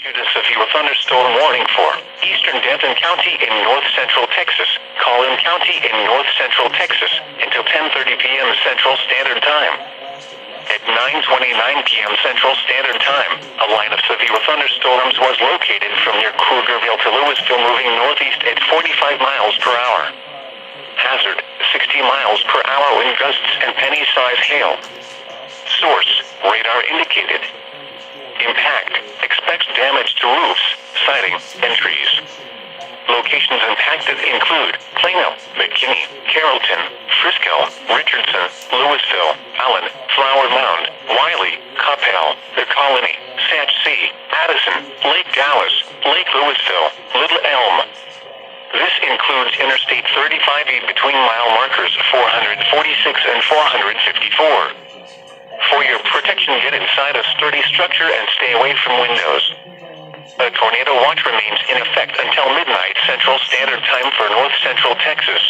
issued a severe thunderstorm warning for eastern Denton County in north central Texas, Collin County in north central Texas, until 10:30 p.m. Central Standard Time. At 9:29 p.m. Central Standard Time, a line of severe thunderstorms was located from near Krugerville to Louisville, moving northeast at 45 miles per hour. Hazard, 60 miles per hour wind gusts and penny-size hail. Source, radar indicated. Impact, expects damage to roofs, siding, and trees. Locations impacted include Plano, McKinney, Carrollton, Frisco, Richardson, Louisville, Allen, Flower Mound, Wiley, Coppell, The Colony, Satch C, Addison, Lake Dallas, Lake Louisville, Little Elm. This includes Interstate 35E between mile markers 446 and 454. For your protection, get inside a sturdy structure and stay away from windows. A tornado watch remains in effect until midnight Central Standard Time for north central Texas.